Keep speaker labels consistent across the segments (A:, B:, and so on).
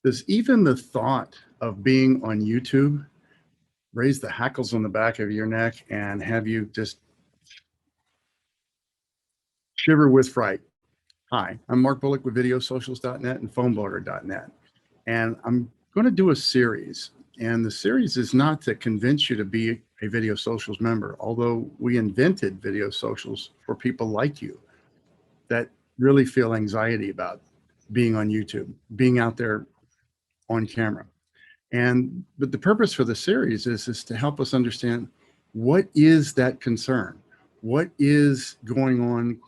A: Does even the thought of being on YouTube raise the hackles on the back of your neck and have you just shiver with fright? Hi, I'm Mark Bullock with Videosocials.net and PhoneBlogger.net, and I'm going to do a series. And the series is not to convince you to be a Videosocials member, although we invented Videosocials for people like you that really feel anxiety about being on YouTube, being out there on camera. But the purpose for the series is to help us understand what is that concern? What is going on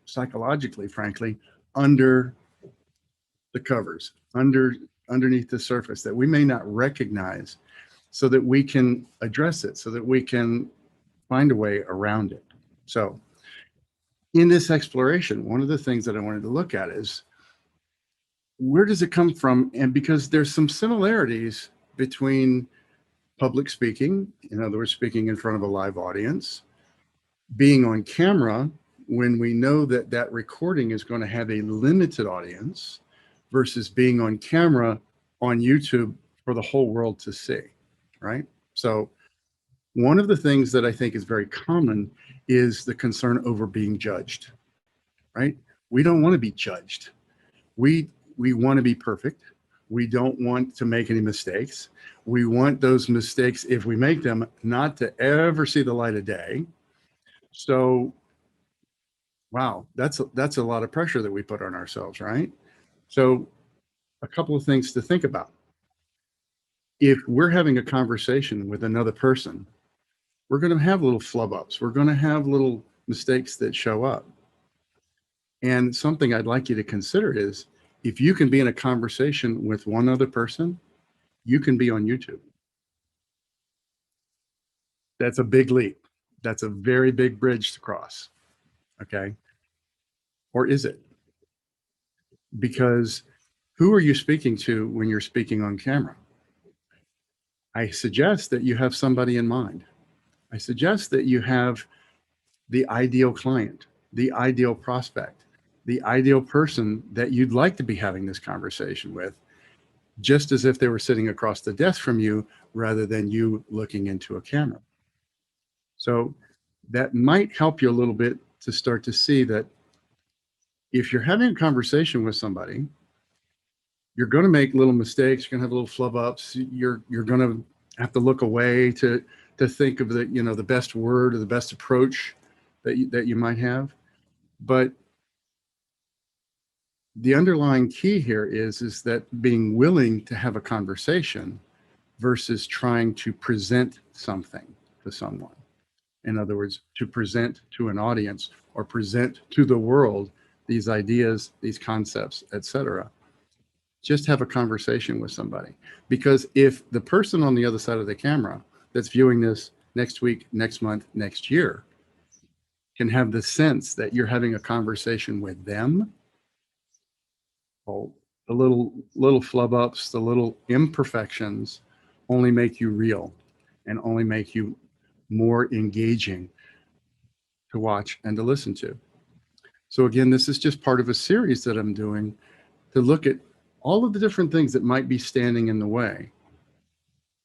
A: psychologically, frankly, under the covers, underneath the surface that we may not recognize, so that we can address it, so that we can find a way around it. So in this exploration, one of the things that I wanted to look at is, where does it come from? And because there's some similarities between public speaking, in other words, speaking in front of a live audience, being on camera when we know that that recording is going to have a limited audience, versus being on camera on YouTube for the whole world to see, right? So one of the things that I think is very common is the concern over being judged, right? We don't want to be judged. We want to be perfect. We don't want to make any mistakes. We want those mistakes, if we make them, not to ever see the light of day. So, wow, that's a lot of pressure that we put on ourselves, right? So a couple of things to think about. If we're having a conversation with another person, we're going to have little flub ups. We're going to have little mistakes that show up. And something I'd like you to consider is, if you can be in a conversation with one other person, you can be on YouTube. That's a big leap. That's a very big bridge to cross. Okay. Or is it? Because who are you speaking to when you're speaking on camera? I suggest that you have somebody in mind. I suggest that you have the ideal client, the ideal prospect, the ideal person that you'd like to be having this conversation with, just as if they were sitting across the desk from you rather than you looking into a camera. So that might help you a little bit to start to see that if you're having a conversation with somebody, you're going to make little mistakes. You're going to have little flub ups. You're going to have to look away to think of the best word or the best approach that you might have. But the underlying key here is that being willing to have a conversation versus trying to present something to someone. In other words, to present to an audience or present to the world these ideas, these concepts, etc. Just have a conversation with somebody. Because if the person on the other side of the camera that's viewing this next week, next month, next year, can have the sense that you're having a conversation with them, well, the little flub ups, the little imperfections only make you real and only make you more engaging to watch and to listen to. So again, this is just part of a series that I'm doing to look at all of the different things that might be standing in the way.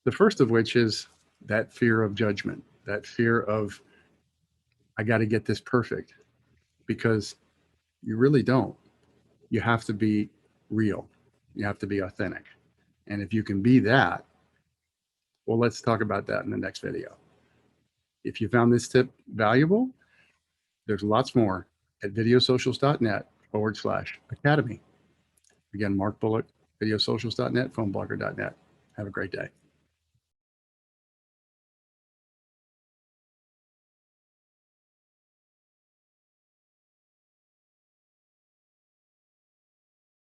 A: The first of which is that fear of judgment, that fear of, I got to get this perfect, because you really don't. You have to be real. You have to be authentic. And if you can be that, well, let's talk about that in the next video. If you found this tip valuable, there's lots more at videosocials.net/academy. Again, Mark Bullock, videosocials.net, PhoneBlogger.net. Have a great day.